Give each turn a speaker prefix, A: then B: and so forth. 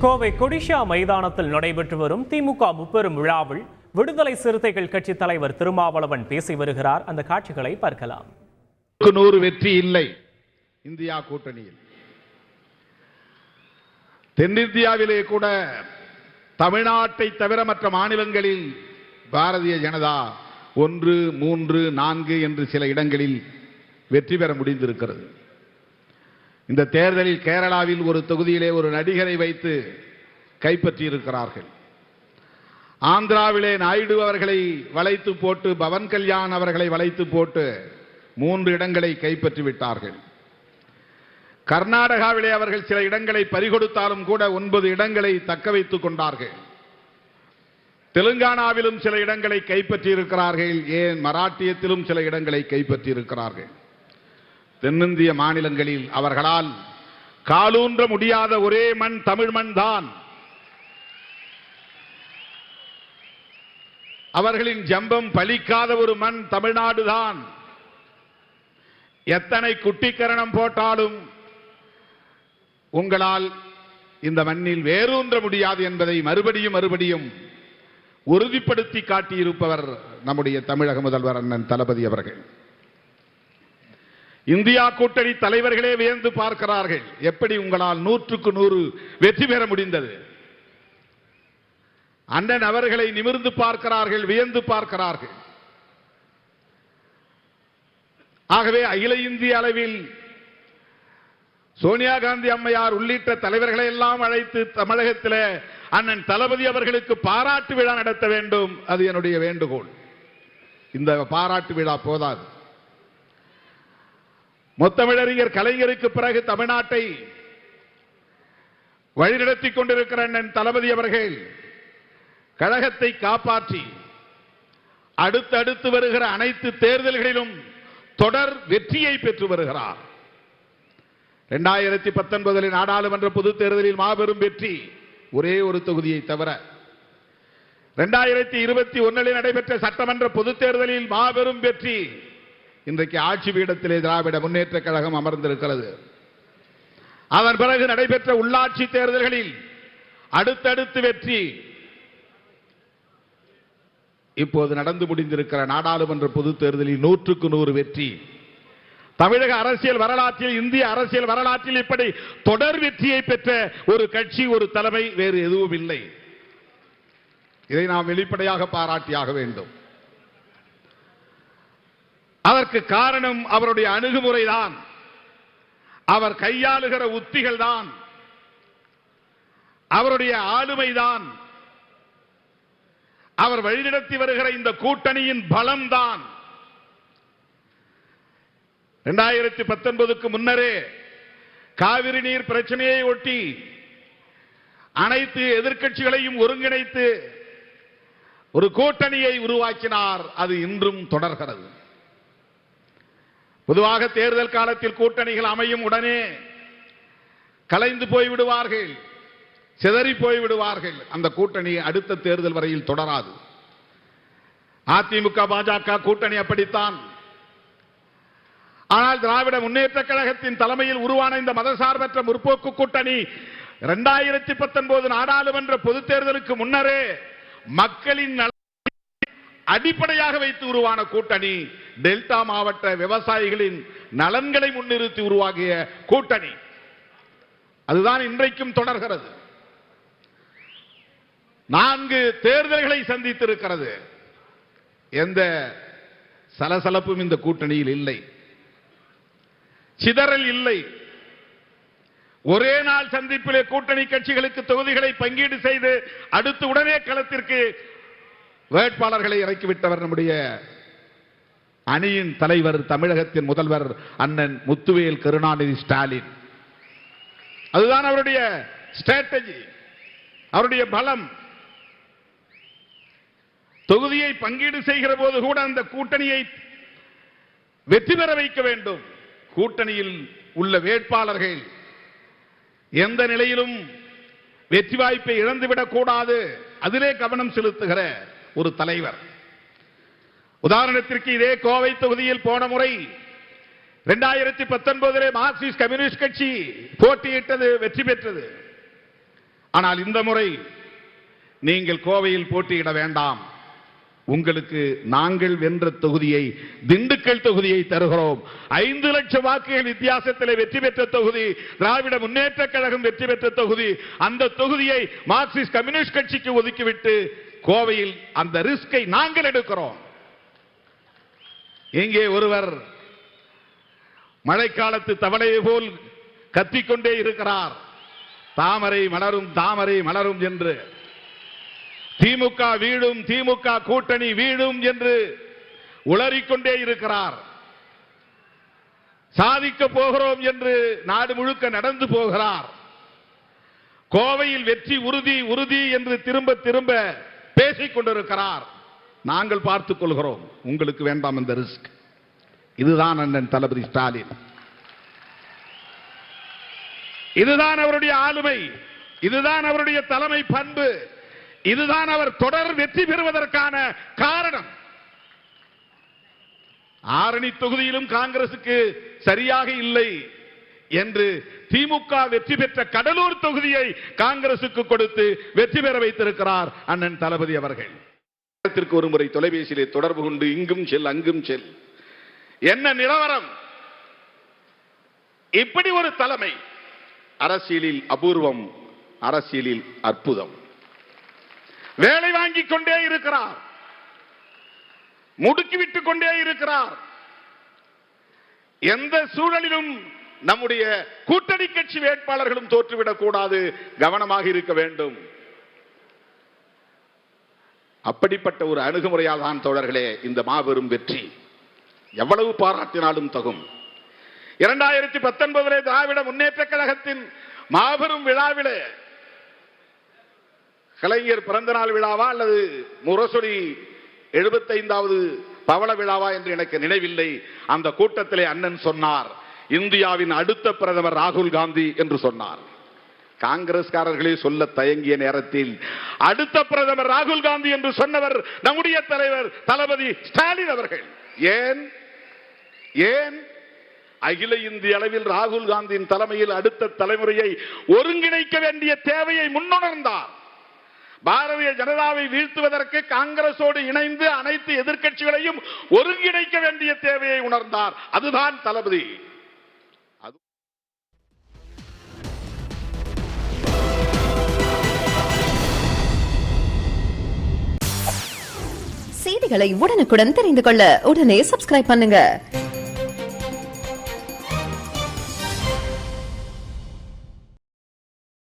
A: கோவை கொடிஷா மைதானத்தில் நடைபெற்று வரும் திமுக முப்பெரும் விழாவில் விடுதலை சிறுத்தைகள் கட்சி தலைவர் திருமாவளவன் பேசி வருகிறார். அந்த காட்சிகளை பார்க்கலாம்.
B: 100 வெற்றி இல்லை இந்தியா கூட்டணியில். தென்னிந்தியாவிலே கூட தமிழ்நாட்டை தவிர மற்ற மாநிலங்களில் பாரதிய ஜனதா 1, 3, 4 என்று சில இடங்களில் வெற்றி பெற முடிந்திருக்கிறது. இந்த தேர்தலில் கேரளாவில் ஒரு தொகுதியிலே ஒரு நடிகரை வைத்து கைப்பற்றி இருக்கிறார்கள். ஆந்திராவிலே நாயுடு அவர்களை வளைத்து போட்டு, பவன் கல்யாண் அவர்களை வளைத்து போட்டு 3 இடங்களை கைப்பற்றி விட்டார்கள். கர்நாடகாவிலே அவர்கள் சில இடங்களை பறிகொடுத்தாலும் கூட 9 இடங்களை தக்க வைத்துக் கொண்டார்கள். தெலுங்கானாவிலும் சில இடங்களை கைப்பற்றி இருக்கிறார்கள். ஏன் மராட்டியத்திலும் சில இடங்களை கைப்பற்றி இருக்கிறார்கள். தென்னிந்திய மாநிலங்களில் அவர்களால் காலூன்ற முடியாத ஒரே மண் தமிழ் மண் தான். அவர்களின் ஜம்பம் பலிக்காத ஒரு மண் தமிழ்நாடு தான். எத்தனை குட்டிக்கரணம் போட்டாலும் உங்களால் இந்த மண்ணில் வேரூன்ற முடியாது என்பதை மறுபடியும் உறுதிப்படுத்தி காட்டியிருப்பவர் நம்முடைய தமிழக முதல்வர் அண்ணன் தளபதி அவர்கள். இந்தியா கூட்டணி தலைவர்களே வியந்து பார்க்கிறார்கள், எப்படி உங்களால் 100க்கு 100 வெற்றி பெற முடிந்தது. அண்ணன் அவர்களை நிமிர்ந்து பார்க்கிறார்கள், வியந்து பார்க்கிறார்கள். ஆகவே அகில இந்திய அளவில் சோனியா காந்தி அம்மையார் உள்ளிட்ட தலைவர்களை எல்லாம் அழைத்து தமிழகத்தில் அண்ணன் தளபதி அவர்களுக்கு பாராட்டு விழா நடத்த வேண்டும். அது என்னுடைய வேண்டுகோள். இந்த பாராட்டு விழா போதாது. முத்தமிழறிஞர் கலைஞருக்கு பிறகு தமிழ்நாட்டை வழிநடத்திக் கொண்டிருக்கிற அண்ணன் தளபதி அவர்கள் கழகத்தை காப்பாற்றி அடுத்தடுத்து வருகிற அனைத்து தேர்தல்களிலும் தொடர் வெற்றியை பெற்று வருகிறார். 2019 நாடாளுமன்ற பொதுத் தேர்தலில் மாபெரும் வெற்றி, ஒரே ஒரு தொகுதியை தவிர. 2021 நடைபெற்ற சட்டமன்ற பொதுத் தேர்தலில் மாபெரும் வெற்றி. இன்றைக்கு ஆட்சி பீடத்திலே திராவிட முன்னேற்ற கழகம் அமர்ந்திருக்கிறது. அதன் பிறகு நடைபெற்ற உள்ளாட்சி தேர்தல்களில் அடுத்தடுத்து வெற்றி. இப்போது நடந்து முடிந்திருக்கிற நாடாளுமன்ற பொதுத் தேர்தலில் 100க்கு 100 வெற்றி. தமிழக அரசியல் வரலாற்றில், இந்திய அரசியல் வரலாற்றில் இப்படி தொடர் வெற்றியை பெற்ற ஒரு கட்சி, ஒரு தலைமை வேறு எதுவும் இல்லை. இதை நாம் வெளிப்படையாக பாராட்டியாக வேண்டும். அதற்கு காரணம் அவருடைய அணுகுமுறைதான், அவர் கையாளுகிற உத்திகள் தான், அவருடைய ஆளுமைதான், அவர் வழிநடத்தி வருகிற இந்த கூட்டணியின் பலம்தான். 2019க்கு முன்னரே காவிரி நீர் பிரச்சனையை ஒட்டி அனைத்து எதிர்க்கட்சிகளையும் ஒருங்கிணைத்து ஒரு கூட்டணியை உருவாக்கினார். அது இன்றும் தொடர்கிறது. பொதுவாக தேர்தல் காலத்தில் கூட்டணிகள் அமையும் உடனே கலைந்து போய்விடுவார்கள், சிதறி போய்விடுவார்கள். அந்த கூட்டணி அடுத்த தேர்தல் வரையில் தொடராது. அதிமுக பாஜக கூட்டணி அப்படித்தான். ஆனால் திராவிட முன்னேற்ற கழகத்தின் தலைமையில் உருவான இந்த மதசார்பற்ற முற்போக்கு கூட்டணி 2019 நாடாளுமன்ற பொதுத் தேர்தலுக்கு முன்னரே மக்களின் அடிப்படையாக வைத்து உருவான கூட்டணி. டெல்டா மாவட்ட விவசாயிகளின் நலன்களை முன்னிறுத்தி உருவாகிய கூட்டணி. அதுதான் இன்றைக்கும் தொடர்கிறது. 4 தேர்தல்களை சந்தித்திருக்கிறது. எந்த சலசலப்பும் இந்த கூட்டணியில் இல்லை, சிதறல் இல்லை. ஒரே நாள் சந்திப்பிலே கூட்டணி கட்சிகளுக்கு தொகுதிகளை பங்கீடு செய்து அடுத்து உடனே களத்திற்கு வேட்பாளர்களை இறக்கிவிட்டவர் நம்முடைய அணியின் தலைவர், தமிழகத்தின் முதல்வர் அண்ணன் முத்துவேல் கருணாநிதி ஸ்டாலின். அதுதான் அவருடைய ஸ்ட்ராட்டஜி, அவருடைய பலம். தொகுதியை பங்கீடு செய்கிற போது கூட அந்த கூட்டணியை வெற்றி பெற வைக்க வேண்டும். கூட்டணியில் உள்ள வேட்பாளர்கள் எந்த நிலையிலும் வெற்றி வாய்ப்பை இழந்துவிடக் கூடாது, அதிலே கவனம் செலுத்துகிற ஒரு தலைவர். உதாரணத்திற்கு இதே கோவை தொகுதியில் போன முறை 2019 மார்க்சிஸ்ட் கம்யூனிஸ்ட் கட்சி போட்டியிட்டது, வெற்றி பெற்றது. ஆனால் இந்த முறை நீங்கள் கோவையில் போட்டியிட வேண்டாம். உங்களுக்கு நாங்கள் வென்ற தொகுதியை, திண்டுக்கல் தொகுதியை தருகிறோம். 5 லட்சம் வாக்குகள் வித்தியாசத்தில் வெற்றி பெற்ற தொகுதி, திராவிட முன்னேற்ற கழகம் வெற்றி பெற்ற தொகுதி. அந்த தொகுதியை மார்க்சிஸ்ட் கம்யூனிஸ்ட் கட்சிக்கு ஒதுக்கிவிட்டு கோவையில் அந்த ரிஸ்கை நாங்கள் எடுக்கிறோம். இங்கே ஒருவர் மழைக்காலத்து தவளையை போல் கத்திக்கொண்டே இருக்கிறார், தாமரை மலரும் தாமரை மலரும் என்று. திமுக வீழும், திமுக கூட்டணி வீழும் என்று உளறிக்கொண்டே இருக்கிறார். சாதிக்க போகிறோம் என்று நாடு முழுக்க நடந்து போகிறார். கோவையில் வெற்றி உறுதி உறுதி என்று திரும்ப திரும்ப பேசிக் கொண்டிருக்கிறார். நாங்கள் பார்த்துக் கொள்கிறோம், உங்களுக்கு வேண்டாம் இந்த ரிஸ்க். இதுதான் அண்ணன் தளபதி ஸ்டாலின், இதுதான் அவருடைய ஆளுமை, இதுதான் அவருடைய தலைமை பண்பு, இதுதான் அவர் தொடர் வெற்றி பெறுவதற்கான காரணம். ஆரணி தொகுதியிலும் காங்கிரசுக்கு சரியாக இல்லை என்று திமுக வெற்றி பெற்ற கடலூர் தொகுதியை காங்கிரசுக்கு கொடுத்து வெற்றி பெற வைத்திருக்கிறார் அண்ணன் தளபதி அவர்கள். ஒரு முறை தொலைபேசியிலே தொடர்பு கொண்டு இங்கும் செல் அங்கும் செல், என்ன நிலவரம்? இப்படி ஒரு தலைமை அரசியலில் அபூர்வம், அரசியலில் அற்புதம். வேலை வாங்கிக் கொண்டே இருக்கிறார், முடுக்கிவிட்டுக் கொண்டே இருக்கிறார். எந்த சூழலிலும் நம்முடைய கூட்டணி கட்சி வேட்பாளர்களும் தோற்றுவிடக் கூடாது, கவனமாக இருக்க வேண்டும். அப்படிப்பட்ட ஒரு அணுகுமுறையால் தான் தோழர்களே இந்த மாபெரும் வெற்றி. எவ்வளவு பாராட்டினாலும் தகும். 2019 திராவிட முன்னேற்ற கழகத்தின் மாபெரும் விழாவிலே, கலைஞர் பிறந்த நாள் விழாவா அல்லது முரசொலி 75வது பவள விழாவா என்று எனக்கு நினைவில்லை, அந்த கூட்டத்திலே அண்ணன் சொன்னார், இந்தியாவின் அடுத்த பிரதமர் ராகுல் காந்தி என்று சொன்னார். காங்கிரஸ்காரர்களே சொல்ல தயங்கிய நேரத்தில் அடுத்த பிரதமர் ராகுல் காந்தி என்று சொன்னவர் நம்முடைய தலைவர் தளபதி ஸ்டாலின் அவர்கள். ஏன் ஏன் அகில இந்திய அளவில் ராகுல் காந்தியின் தலைமையில் அடுத்த தலைமுறையை ஒருங்கிணைக்க வேண்டிய தேவையை முன்னுணர்ந்தார். பாரதிய ஜனதாவை வீழ்த்துவதற்கு காங்கிரசோடு இணைந்து அனைத்து எதிர்க்கட்சிகளையும் ஒருங்கிணைக்க வேண்டிய தேவையை உணர்ந்தார். அதுதான் தளபதி.
C: செய்திகளை உடனுக்குடன் தெரிந்து கொள்ள உடனே சப்ஸ்கிரைப் பண்ணுங்க.